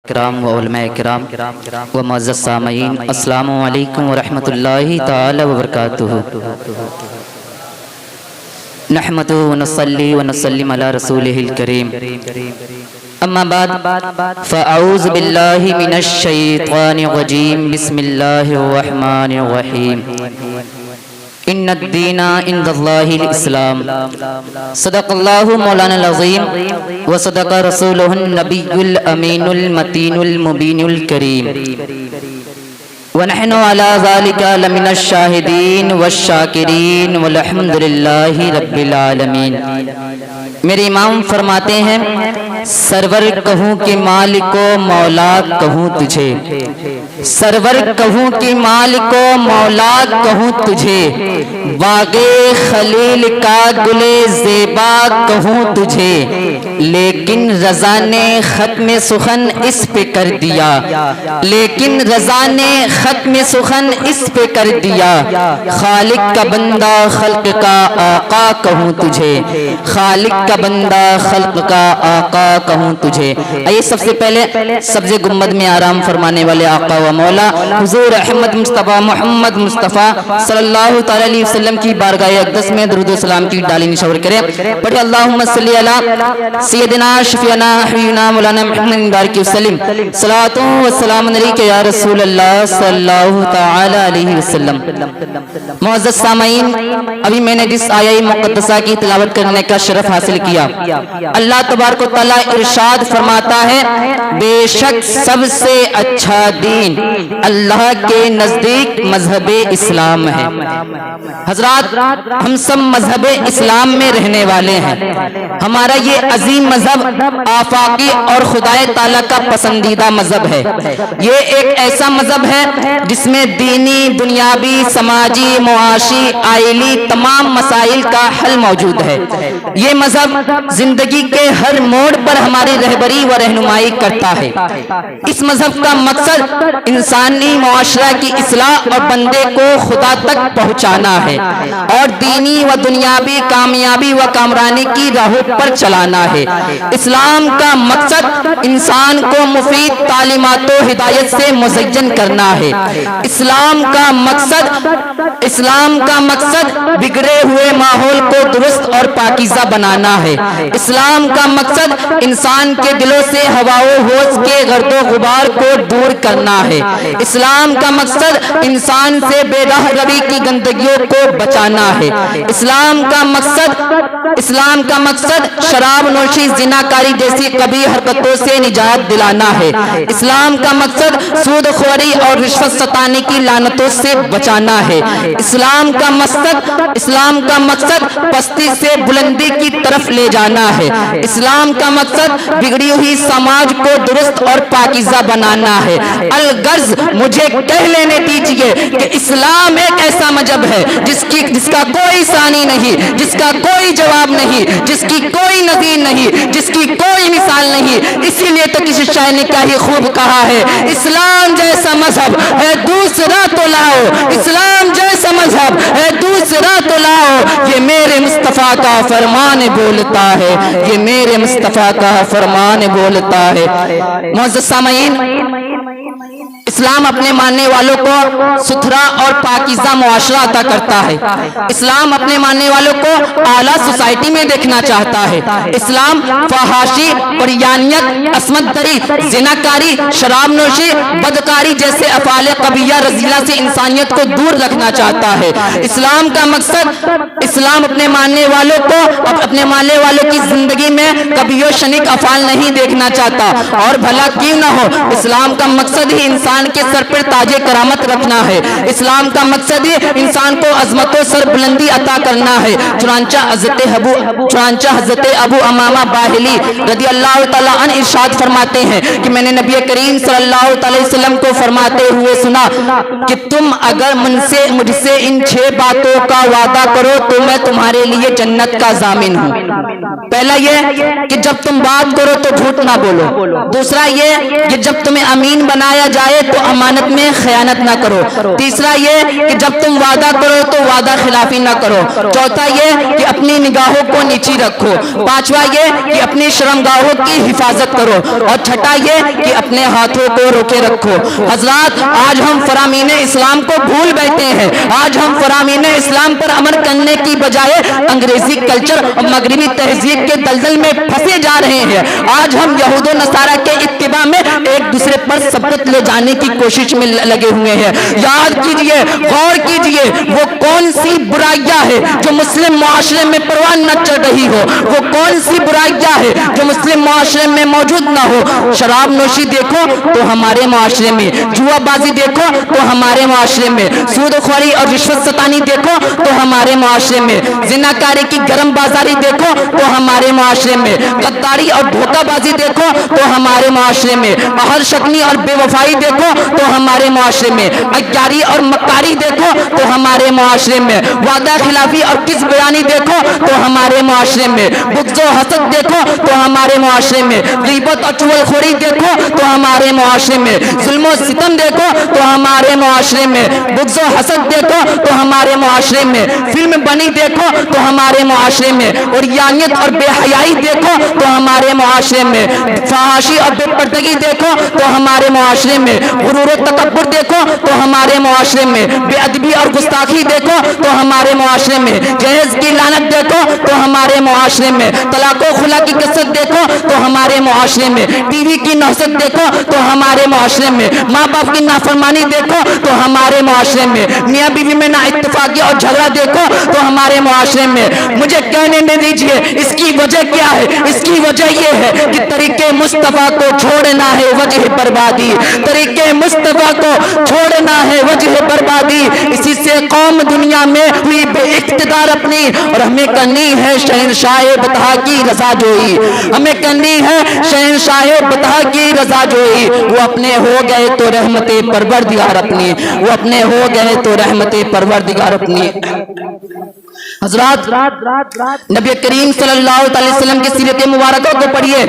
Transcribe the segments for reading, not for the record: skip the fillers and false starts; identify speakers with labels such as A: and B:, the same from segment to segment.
A: کرام و علماء کرام و معزز سامعین، السلام علیکم ورحمۃ اللہ تعالی وبرکاتہ۔ نحمد و نصلی و نسلم علی رسولہ الکریم، اما بعد فاعوذ باللہ من الشیطان الرجیم، بسم اللہ الرحمن الرحیم۔ ان الدین عند اللہ الاسلام، صدق اللہ مولانا العظیم و صدق رسولہ النبی الامین المتین المبین الکریم، ونحن علی ذلک لمن الشاہدین والشاکرین والحمد للہ رب العالمین۔ میرے امام فرماتے ہیں، سرور کہوں کہ مالک و مولا کہوں تجھے، سرور کہوں کہ مالک و مولا کہوں تجھے، باغ خلیل کا گل زیبا کہوں تجھے، لیکن رضا نے ختم سخن اس پہ کر دیا، لیکن رضا نے ختم سخن اس پہ کر دیا، خالق کا بندہ خلق کا آقا کہوں تجھے، خالق کا بندہ خلق کا آقا کہوں تجھے۔ آئیے سب سے پہلے سبز گنبد میں آرام فرمانے والے آقا و مولا حضور احمد مصطفیٰ محمد مصطفیٰ صلی اللہ تعالی علیہ وسلم کی بارگاہ اقدس میں درود و سلام کی ڈالی نشور کریں۔ پڑھیں اللہم صلی علی سیدنا شفیعنا حبیبنا مولانا محمد مبارک وسلم، صلاۃ و سلام علیک یا رسول اللہ صلی اللہ تعالی علیہ وسلم۔ معزز سامعین، ابھی میں نے جس آیہ مقدسہ کی تلاوت کرنے کا شرف حاصل کیا، اللہ تبارک و تعالی ارشاد فرماتا ہے، بے شک سب سے اچھا دین اللہ کے نزدیک مذہب اسلام ہے۔ حضرات، ہم سب مذہب اسلام میں رہنے والے ہیں۔ ہمارا یہ عظیم مذہب آفاقی اور خدائے تعالیٰ کا پسندیدہ مذہب ہے۔ یہ ایک ایسا مذہب ہے جس میں دینی، دنیاوی، سماجی، معاشی، آئلی تمام مسائل کا حل موجود ہے۔ یہ مذہب زندگی کے ہر موڑ پر ہماری رہبری و رہنمائی کرتا ہے۔ اس مذہب کا مقصد انسانی معاشرہ کی اصلاح اور بندے کو خدا تک پہنچانا ہے، اور دینی و دنیاوی کامیابی و کامرانی کی راہوں پر چلانا ہے۔ اسلام کا مقصد انسان کو مفید تعلیمات و ہدایت سے مزین کرنا ہے۔ اسلام کا مقصد بگڑے ہوئے ماحول کو درست اور پاکیزہ بنانا ہے۔ اسلام کا مقصد انسان کے دلوں سے ہوا و ہوش کے گرد و غبار کو دور کرنا ہے۔ اسلام کا مقصد انسان سے بے راہ روی کی گندگیوں کو بچانا ہے۔ اسلام کا مقصد شراب نوشی، زنا کاری جیسی قبیح حرکتوں سے نجات دلانا ہے۔ اسلام کا مقصد سود خوری اور رشوت ستانی کی لعنتوں سے بچانا ہے۔ اسلام کا مقصد پستی سے بلندی کی طرف لے جانا ہے۔ اسلام کا مقصد بگڑی ہوئی سماج کو درست اور پاکیزہ بنانا ہے۔ الغرض مجھے کہہ لینے دیجئے کہ اسلام ایک ایسا مذہب ہے جس کا کوئی ثانی نہیں، جس کا کوئی جواب نہیں، جس کی کوئی نظیر نہیں، جس کی کوئی مثال نہیں۔ اسی لیے تو کسی شاعر نے کیا ہی خوب کہا ہے، اسلام جیسا مذہب ہے دوسرا تو لاؤ، اسلام جیسا مذہب ہے دوسرا تو لاؤ، یہ میرے مصطفیٰ کا فرمان بولتا ہے، یہ میرے مصطفیٰ کا فرمان بولتا ہے۔ معزز سامعین، اسلام اپنے ماننے والوں کو ستھرا اور پاکیزہ معاشرہ عطا کرتا ہے۔ اسلام اپنے ماننے والوں کو اعلیٰ سوسائٹی میں دیکھنا چاہتا ہے۔ اسلام فحاشی، قریانیت، عصمت دری، زناکاری، شراب نوشی، بدکاری جیسے افعال قبیحہ رذیلہ سے انسانیت کو دور رکھنا چاہتا ہے۔ اسلام کا مقصد، اسلام اپنے ماننے والوں کی زندگی میں کبھی شنیک افعال نہیں دیکھنا چاہتا، اور بھلا کیوں نہ ہو، اسلام کا مقصد ہی انسان کے سر پر تاج کرامت رکھنا ہے۔ اسلام کا مقصد ہی انسان کو عظمت و سر بلندی عطا کرنا ہے۔ چنانچہ حضرت ابو امامہ باہلی رضی اللہ تعالیٰ عنہ ارشاد فرماتے ہیں کہ میں نے نبی کریم صلی اللہ تعالی وسلم کو فرماتے ہوئے سنا کہ تم اگر مجھ سے ان 6 باتوں کا وعدہ کرو تو میں تمہارے لیے جنت کا ضامن ہوں۔ پہلا یہ کہ جب تم بات کرو تو جھوٹ نہ بولو۔ دوسرا یہ کہ جب تمہیں امین بنایا جائے تو تو امانت میں خیانت نہ کرو. تیسرا یہ کہ جب تم وعدہ کرو تو وعدہ خلافی نہ کرو. چوتھا یہ کہ اپنی نگاہوں کو نیچی رکھو. پانچواں یہ کہ اپنی شرمگاہوں کی حفاظت کرو. اور چھٹا یہ کہ اپنے ہاتھوں کو روکے رکھو. حضرات آج ہم فرامین اسلام کو بھول بیٹھے ہیں. آج ہم فرامین اسلام پر عمل کرنے کی بجائے انگریزی کلچر اور مغربی تہذیب کے دلدل میں پھنسے جا رہے ہیں. آج ہم یہود و نصارہ کے اتباع میں ایک دوسرے پر سبقت لے جانے کی کوشش میں لگے ہوئے ہیں. یاد کیجئے, غور کیجئے, وہ کون سی برائیاں ہے جو مسلم معاشرے میں پروان نہ چڑھ رہی ہو. وہ کون سی برائیاں ہے جو مسلم معاشرے میں موجود نہ ہو. شراب نوشی دیکھو تو ہمارے معاشرے میں, جوا بازی دیکھو تو ہمارے معاشرے میں, سود خوری اور رشوت ستانی دیکھو تو ہمارے معاشرے میں, زناکاری کی گرم بازاری دیکھو تو ہمارے معاشرے میں, غداری اور دھوکہ بازی دیکھو تو ہمارے معاشرے میں, اہل شکنی اور بے وفائی دیکھو تو ہمارے معاشرے میں, عیاری اور مکاری دیکھو تو ہمارے معاشرے میں, وعدہ خلافی اور کذب بیانی دیکھو تو ہمارے معاشرے میں, بغض و حسد دیکھو تو ہمارے معاشرے میں, غیبت اور چغل خوری دیکھو تو ہمارے معاشرے میں, ظلم و ستم دیکھو تو ہمارے معاشرے میں, بغض و حسد دیکھو تو ہمارے معاشرے میں, فلم بنی دیکھو تو ہمارے معاشرے میں, اور یانیت اور بے حیائی دیکھو تو ہمارے معاشرے میں, فحاشی اور بے پردگی دیکھو تو ہمارے معاشرے میں, غرور و تکبر دیکھو تو ہمارے معاشرے میں, بے ادبی اور گستاخی دیکھو تو ہمارے معاشرے میں, جہیز کی لعنت دیکھو تو ہمارے معاشرے میں, طلاق و خلا کی کثرت دیکھو تو ہمارے معاشرے میں, ٹی وی کی نحست دیکھو تو ہمارے معاشرے میں, ماں باپ کی نافرمانی دیکھو تو ہمارے معاشرے میں, میاں بیوی میں نا اتفاقی اور جھگڑا دیکھو تو ہمارے معاشرے میں. مجھے کہنے نہیں دیجیے اس کی وجہ کیا ہے. اس کی وجہ یہ ہے کہ طریقے مصطفیٰ کو چھوڑنا ہے وجہ بربادی. طریقے مصطفیٰ کو چھوڑنا ہے وجہ بربادی. اسی سے قوم دنیا میں ہوئی بے اقتدار اپنی, اور ہمیں کرنی ہے شہنشاہ بطحا کی رضا جوئی. ہمیں کرنی ہے شہنشاہ بطحا کی رضا جوئی. وہ اپنے ہو گئے تو رحمت پروردگار اپنی, وہ اپنے ہو گئے تو رحمت پروردگار اپنی. حضرات نبی کریم صلی اللہ علیہ وسلم کی سیرت مبارکہ کو پڑھیے.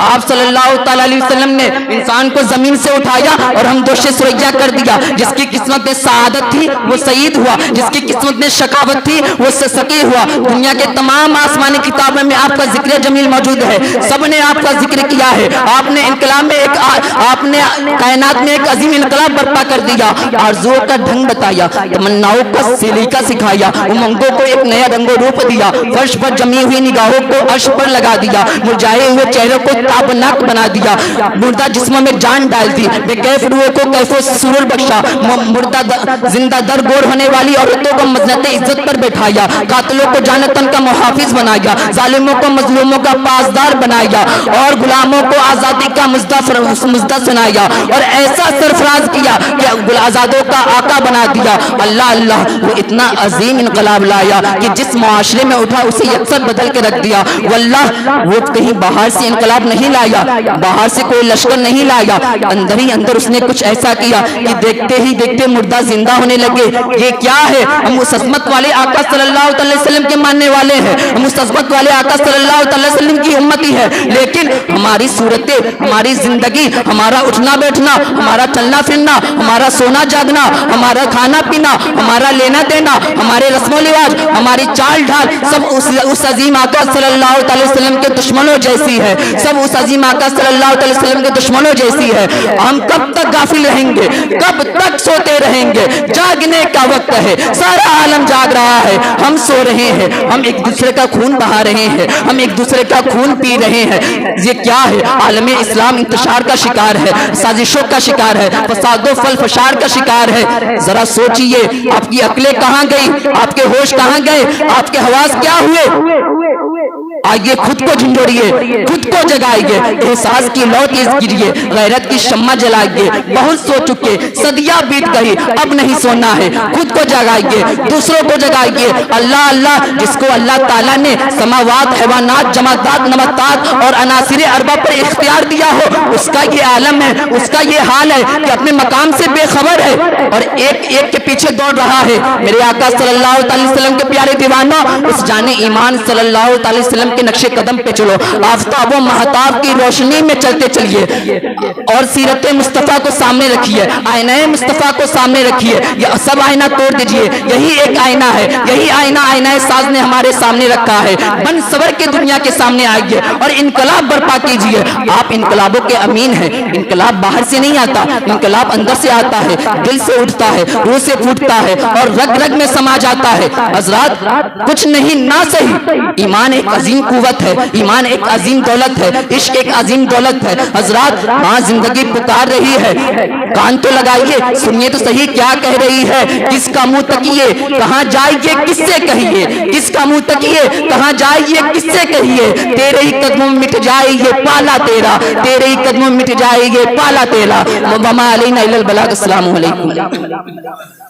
A: آپ صلی اللہ علیہ وسلم نے انسان کو زمین سے اٹھایا اور ہم دوش سریا کر دیا. جس کی قسمت میں سعادت تھی وہ سعید ہوا, جس کی قسمت میں شقاوت تھی وہ سقی ہوا. دنیا کے تمام آسمانی کتابوں میں آپ کا ذکر جمیل موجود ہے, سب نے آپ کا ذکر کیا ہے. آپ نے انقلاب میں آپ نے کائنات میں ایک عظیم انقلاب برپا کر دیا, آرزوؤں کا ڈھنگ بتایا, تمناؤں کا سلیقہ سکھایا, امنگوں کو ایک نیا رنگ و روپ دیا, فرش پر جمی ہوئی نگاہوں کو عرش پر لگا دیا, مرجھائے ہوئے چہروں کو تابناک بنا دیا, مردہ جسموں میں جان ڈال دی, بے کیف روحوں کو کیف و سرور بخشا, مردہ زندہ در گور ہونے والی عورتوں کو مزنت عزت پر بٹھایا, قاتلوں کو جانتن کا محافظ بنایا, ظالموں کو مظلوموں کا پاسدار بنایا, اور غلاموں کو آزادی کا مزدہ سنایا, اور ایسا سرفراز کیا کہ آزادوں کا آقا بنا دیا. اللہ اللہ, وہ اتنا عظیم انقلاب لایا کہ جس معاشرے میں اٹھا اسے یکسر بدل کے رکھ دیا. واللہ وہ کہیں باہر سے انقلاب نہیں لایا, باہر سے کوئی لشکر نہیں لایا, اندر ہی اندر اس نے کچھ ایسا کیا کہ دیکھتے ہی دیکھتے مردہ زندہ ہونے لگے. یہ کیا ہے؟ ہم اس عظمت والے آقا صلی اللہ علیہ وسلم کے ماننے والے ہیں, ہم اس عظمت والے آقا صلی اللہ علیہ وسلم کی امتی ہے, لیکن ہماری صورتیں, ہماری زندگی, ہمارا اٹھنا بیٹھنا, ہمارا چلنا پھرنا, ہمارا سونا جاگنا, ہمارا کھانا پینا, ہمارا لینا دینا, ہمارے رسم و رواج, ہماری چال ڈھال سب اس عظیم آقا صلی اللہ علیہ وسلم کے دشمنوں جیسی ہے, سب اس عظیم آقا صلی اللہ علیہ وسلم کے دشمنوں جیسی ہے. ہم کب تک غافل رہیں گے, کب تک سوتے رہیں گے؟ جاگنے کا وقت ہے, سارا عالم جاگ رہا ہے, ہم سو رہے ہیں, ہم ایک دوسرے کا خون بہا رہے ہیں, ہم ایک دوسرے کا خون پی رہے ہیں. یہ کیا ہے؟ عالم اسلام انتشار کا شکار ہے, سازشوں کا شکار ہے, فساد و فلفشار کا شکار ہے. ذرا سوچئے آپ کی عقلیں کہاں گئی, آپ کے ہوش کہاں گئے, آپ کے حواس کیا ہوئے؟ آئیے خود کو جھنجھوڑیے, خود کو جگائیے, احساس کی لو تیز کیجیے, غیرت کی شمع جلائیے. بہت سو چکے, صدیاں بیت گئی, اب نہیں سونا ہے. خود کو جگائیے, دوسروں کو جگائیے. اللہ اللہ, جس کو اللہ تعالیٰ نے سماوات, حیوانات, جمادات, نباتات اور عناصر اربع پر اختیار دیا ہو, اس کا یہ عالم ہے, اس کا یہ حال ہے کہ اپنے مقام سے بے خبر ہے اور ایک ایک کے پیچھے دوڑ رہا ہے. میرے آقا صلی اللہ علیہ وسلم کے پیارے دیوانوں, اس جان ایمان صلی اللہ علیہ وسلم کرم کے نقش قدم پہ چلو, آفتاب و مہتاب کی روشنی میں چلتے چلیے اور سیرت مصطفیٰ کو سامنے رکھیے, آئینہ مصطفیٰ کو سامنے رکھیے. یہ سب آئینہ توڑ دیجئے, یہی ایک آئینہ ہے, یہی آئینہ آئینہ ساز نے ہمارے سامنے رکھا ہے. بن سور کے دنیا کے سامنے آئیے اور انقلاب برپا کیجئے. آپ انقلابوں کے امین ہیں, انقلاب باہر سے نہیں آتا, انقلاب اندر سے آتا ہے, دل سے اٹھتا ہے, روح سے پھوٹتا ہے اور رگ رگ میں سما جاتا ہے. حضرات کچھ نہیں نہ صحیح, ایمان ایک عظیم قوت ہے, ایمان ایک عظیم دولت ہے, عشق ایک عظیم دولت ہے. حضرات ہاں زندگی پکار رہی ہے, کان تو لگائیے, سنیے تو صحیح کیا کہہ رہی ہے. کس کا منہ تکیے کہاں جائیے کس سے کہیے, کس کا منہ تکیے کہاں جائیے کس سے کہیے. تیرے ہی قدموں میں مٹ جائے یہ پالا تیرا, تیرے ہی قدموں میں مٹ جائے یہ پالا تیرا. وما علینا الا البلاغ. السلام علیکم.